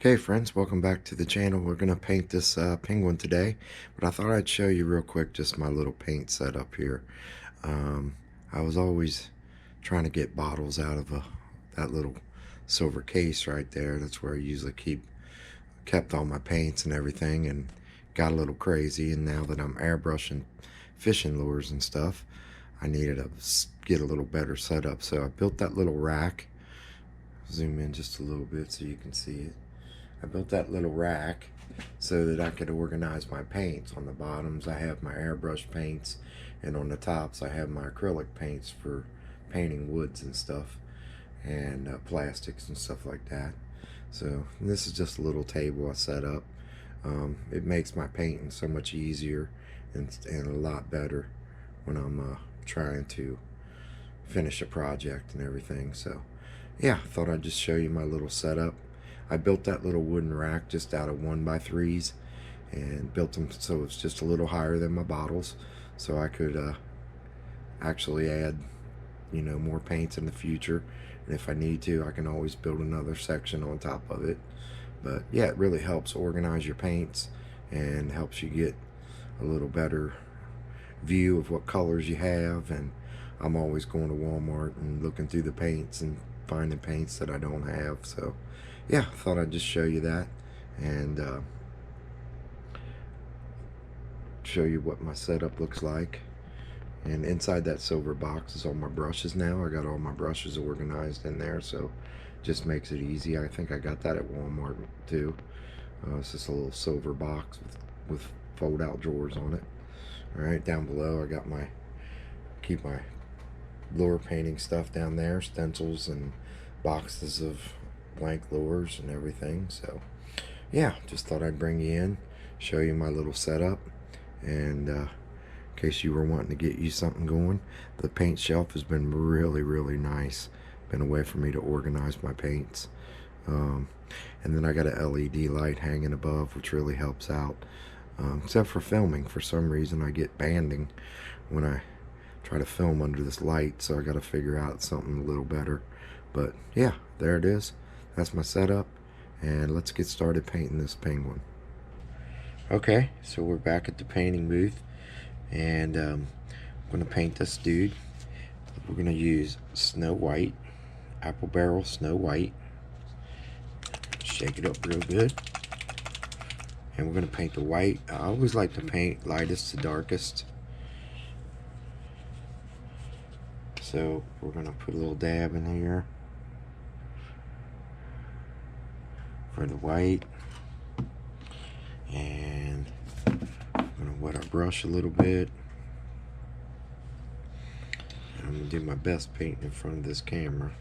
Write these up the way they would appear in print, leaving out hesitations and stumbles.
Okay friends, welcome back to the channel. We're going to paint this penguin today, but I thought I'd show you real quick just my little paint setup here. I was always trying to get bottles out of that little silver case right there. That's where I usually kept all my paints and everything, and got a little crazy. And now that I'm airbrushing fishing lures and stuff, I needed to get a little better setup. So I built that little rack. Zoom in just a little bit so you can see it. I built that little rack so that I could organize my paints. On the bottoms I have my airbrush paints, and on the tops I have my acrylic paints for painting woods and stuff, and plastics and stuff like that. So this is just a little table I set up. It makes my painting so much easier and a lot better when I'm trying to finish a project and everything. So yeah, I thought I'd just show you my little setup. I built that little wooden rack just out of 1x3s and built them so it's just a little higher than my bottles, so I could actually add, more paints in the future. And if I need to, I can always build another section on top of it. But yeah, it really helps organize your paints and helps you get a little better view of what colors you have. And I'm always going to Walmart and looking through the paints and finding paints that I don't have. So yeah, thought I'd just show you that and show you what my setup looks like. And inside that silver box is all my brushes now. I got all my brushes organized in there, so just makes it easy. I think I got that at Walmart too. It's just a little silver box with fold out drawers on it. All right, down below I got keep my lure painting stuff down there, stencils and boxes of blank lures and everything. So yeah, just thought I'd bring you in, show you my little setup, and in case you were wanting to get you something going. The paint shelf has been really nice. Been a way for me to organize my paints. And then I got a LED light hanging above, which really helps out, except for filming. For some reason I get banding when I try to film under this light, so I got to figure out something a little better. But yeah, there it is. That's my setup, and let's get started painting this penguin. Okay, so we're back at the painting booth, and I'm going to paint this dude. We're going to use Snow White, apple barrel Snow White. Shake it up real good, and we're going to paint the white. I always like to paint lightest to darkest, so we're going to put a little dab in here for the white, and I'm going to wet our brush a little bit. And I'm going to do my best painting in front of this camera.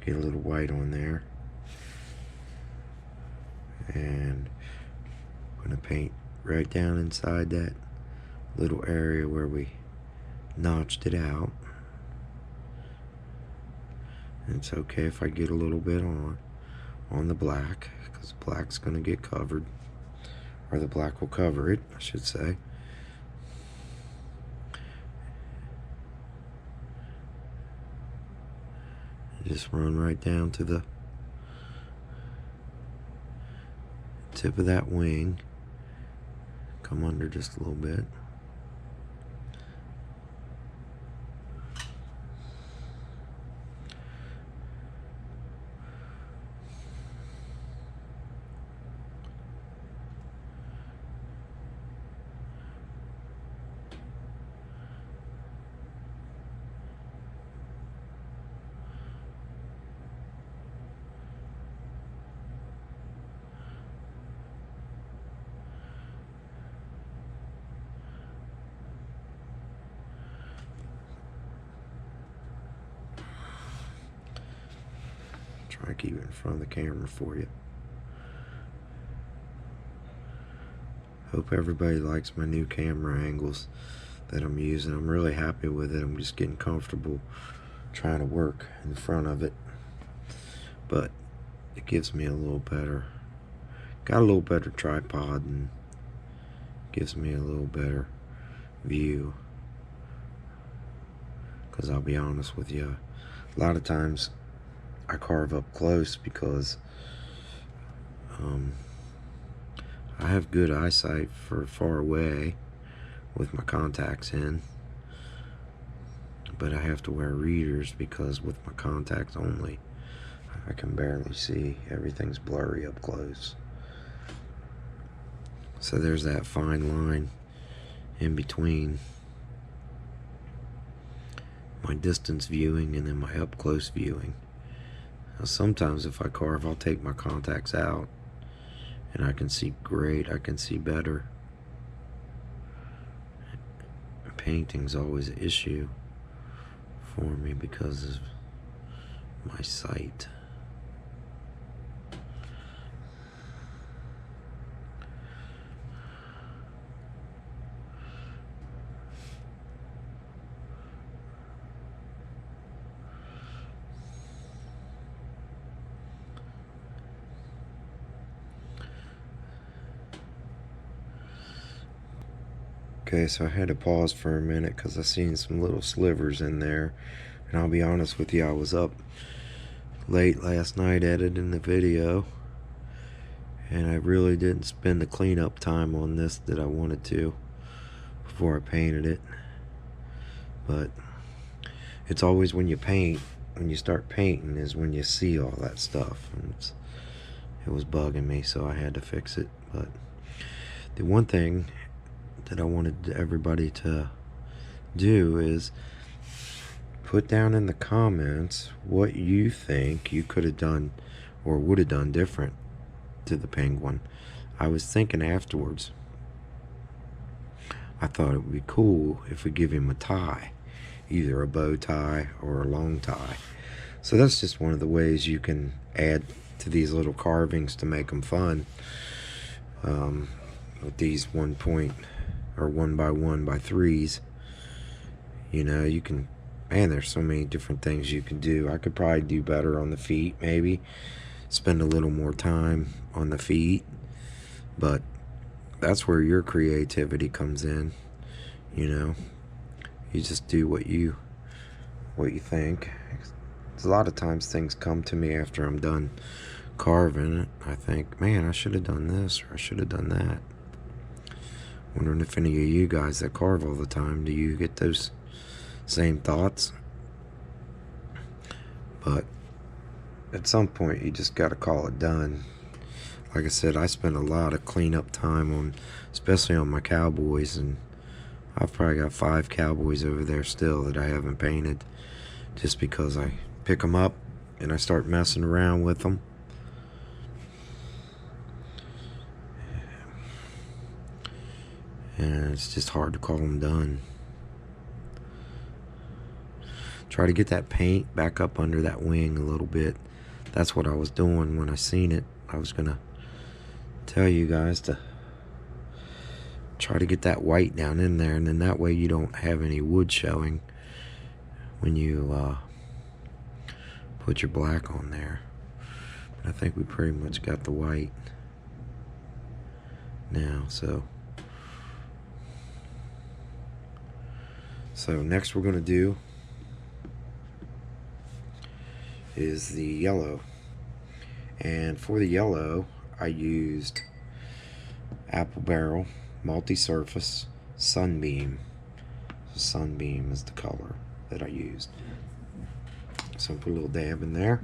Get a little white on there, and I'm going to paint right down inside that little area where we notched it out. And it's okay if I get a little bit on the black, because the black's going to get covered, or the black will cover it, I should say. Just run right down to the tip of that wing, come under just a little bit. Try to keep it in front of the camera for you. Hope everybody likes my new camera angles that I'm using. I'm really happy with it. I'm just getting comfortable trying to work in front of it, but it gives me a little better, got a little better tripod, and gives me a little better view because I'll be honest with you, a lot of times I carve up close because I have good eyesight for far away with my contacts in, but I have to wear readers because with my contacts only I can barely see. Everything's blurry up close. So there's that fine line in between my distance viewing and then my up close viewing. Now, sometimes if I carve, I'll take my contacts out and I can see great, I can see better. Painting's always an issue for me because of my sight. Okay, so I had to pause for a minute because I seen some little slivers in there, and I'll be honest with you, I was up late last night editing the video, and I really didn't spend the cleanup time on this that I wanted to before I painted it. But it's always when you paint, when you start painting is when you see all that stuff, and it was bugging me, so I had to fix it. But the one thing that I wanted everybody to do is put down in the comments what you think you could have done or would have done different to the penguin. I was thinking afterwards, I thought it would be cool if we give him a tie, either a bow tie or a long tie. So that's just one of the ways you can add to these little carvings to make them fun. With these 1 point or 1 by 1 by 3s, you know, you can, man, there's so many different things you can do. I could probably do better on the feet, maybe spend a little more time on the feet, but that's where your creativity comes in. You know, you just do what you think. A lot of times things come to me after I'm done carving. I think, man, I should have done this or I should have done that. Wondering if any of you guys that carve all the time, do you get those same thoughts? But at some point you just got to call it done. Like I said, I spend a lot of cleanup time on, especially on my cowboys, and I've probably got 5 cowboys over there still that I haven't painted, just because I pick them up and I start messing around with them. And it's just hard to call them done. Try to get that paint back up under that wing a little bit. That's what I was doing when I seen it. I was gonna tell you guys to try to get that white down in there, and then that way you don't have any wood showing when you put your black on there. But I think we pretty much got the white now. So next we're going to do is the yellow. And for the yellow, I used Apple Barrel, Multi-Surface, Sunbeam. Sunbeam is the color that I used. So put a little dab in there.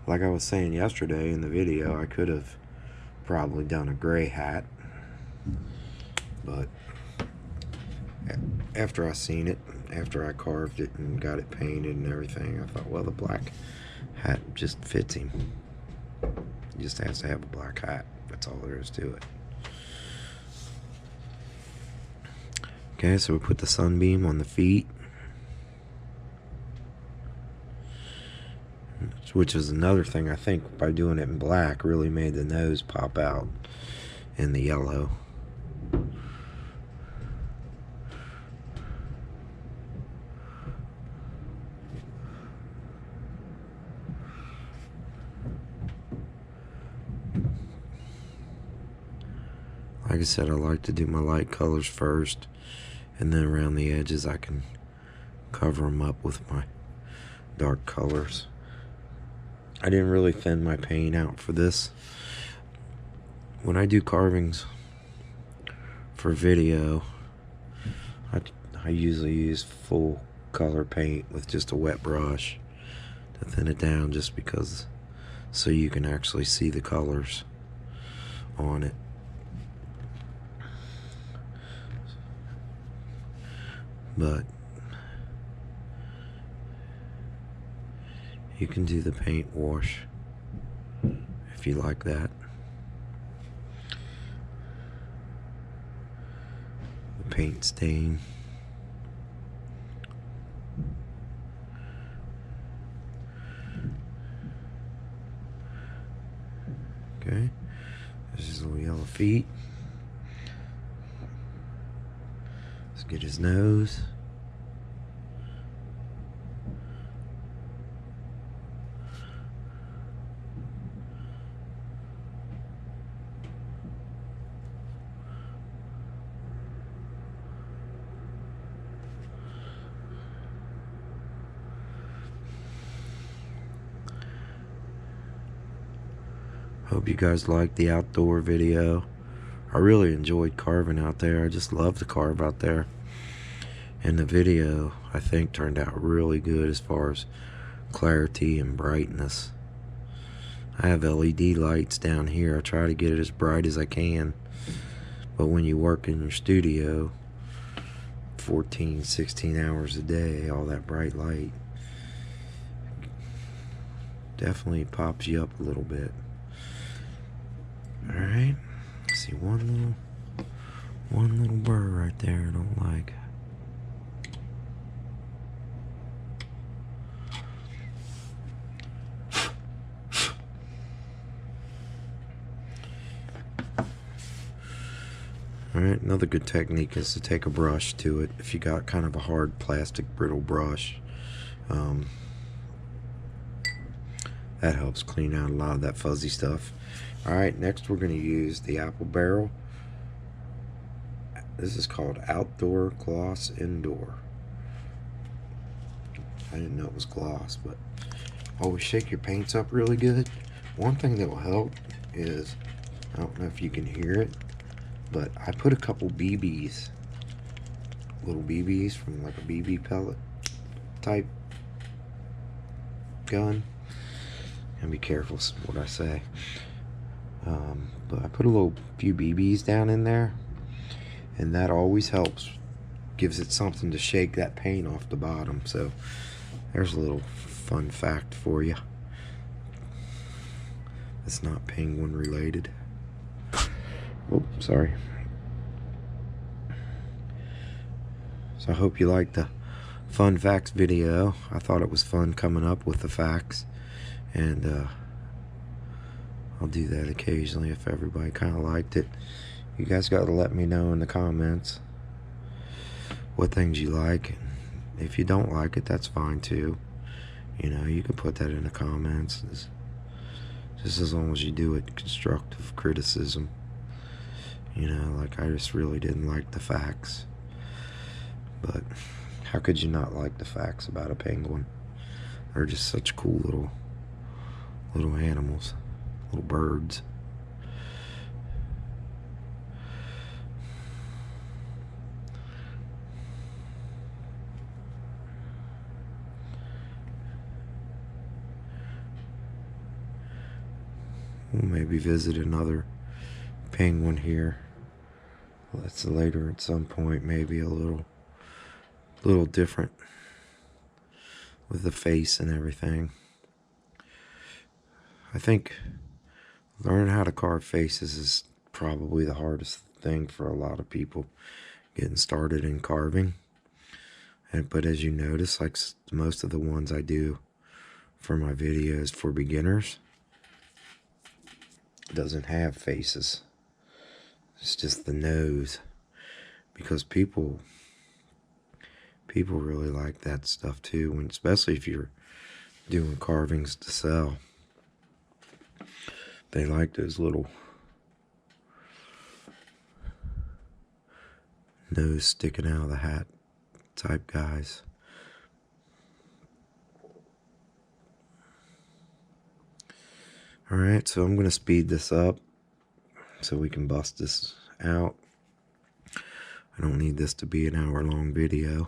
Like I was saying yesterday in the video, I could have probably done a gray hat, but after I seen it, after I carved it and got it painted and everything, I thought, well, the black hat just fits him. He just has to have a black hat. That's all there is to it. Okay, so we put the Sunbeam on the feet, which is another thing I think by doing it in black really made the nose pop out in the yellow. Like I said, I like to do my light colors first, and then around the edges I can cover them up with my dark colors. I didn't really thin my paint out for this. When I do carvings for video, I usually use full color paint with just a wet brush to thin it down, just because so you can actually see the colors on it. But you can do the paint wash if you like that. The paint stain. Okay, there's his little yellow feet. Let's get his nose. Hope you guys liked the outdoor video. I really enjoyed carving out there. I just love to carve out there. And the video, I think, turned out really good as far as clarity and brightness. I have LED lights down here. I try to get it as bright as I can. But when you work in your studio 14, 16 hours a day, all that bright light definitely pops you up a little bit. Alright, see one little burr right there I don't like. Alright, another good technique is to take a brush to it. If you got kind of a hard plastic brittle brush, that helps clean out a lot of that fuzzy stuff. Alright, next we're going to use the apple barrel. This is called Outdoor Gloss Indoor. I didn't know it was gloss, but always shake your paints up really good. One thing that will help is, I don't know if you can hear it, but I put a couple BBs, little BBs from like a BB pellet type gun. And be careful what I say. But I put a few BBs down in there, and that always helps. Gives it something to shake that paint off the bottom. So there's a little fun fact for you. It's not penguin related. Oh, sorry. So I hope you liked the fun facts video. I thought it was fun coming up with the facts. And I'll do that occasionally if everybody kind of liked it. You guys got to let me know in the comments what things you like. If you don't like it, that's fine too. You know, you can put that in the comments. Just as long as you do it constructive criticism. You know, like I just really didn't like the facts. But how could you not like the facts about a penguin? They're just such cool little animals, little birds. We'll maybe visit another penguin here. That's later at some point, maybe a little different with the face and everything. I think learning how to carve faces is probably the hardest thing for a lot of people getting started in carving. But as you notice, like most of the ones I do for my videos for beginners, it doesn't have faces. It's just the nose, because people really like that stuff too, and especially if you're doing carvings to sell. They like those little nose sticking out of the hat type guys. Alright, so I'm going to speed this up so we can bust this out. I don't need this to be an hour-long video.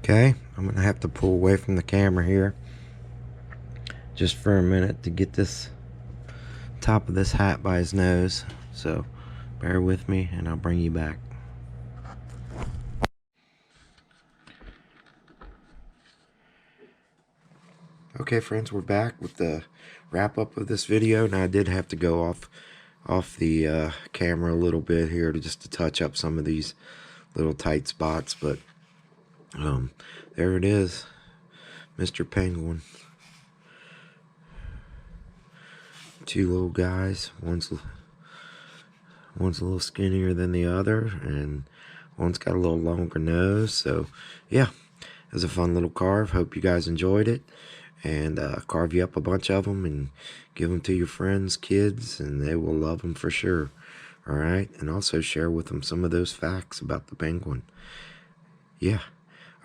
Okay, I'm going to have to pull away from the camera here just for a minute to get this top of this hat by his nose. So bear with me and I'll bring you back. Okay friends, we're back with the wrap up of this video. Now I did have to go off the camera a little bit here to touch up some of these little tight spots, but there it is, Mr. Penguin. Two little guys, One's a little skinnier than the other, and one's got a little longer nose. So yeah, it was a fun little carve. Hope you guys enjoyed it, and carve you up a bunch of them and give them to your friends, kids, and they will love them for sure. All right, and also share with them some of those facts about the penguin. Yeah.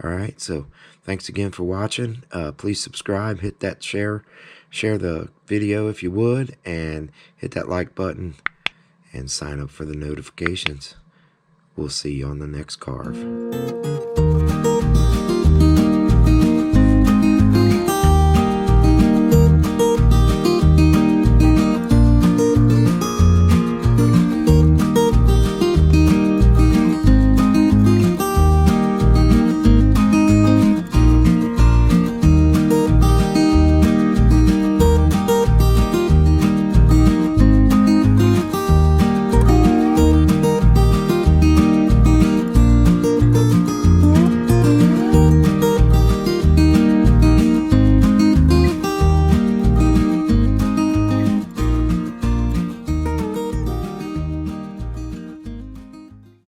All right, so thanks again for watching. Please subscribe, hit that share the video if you would, and hit that like button and sign up for the notifications. We'll see you on the next carve.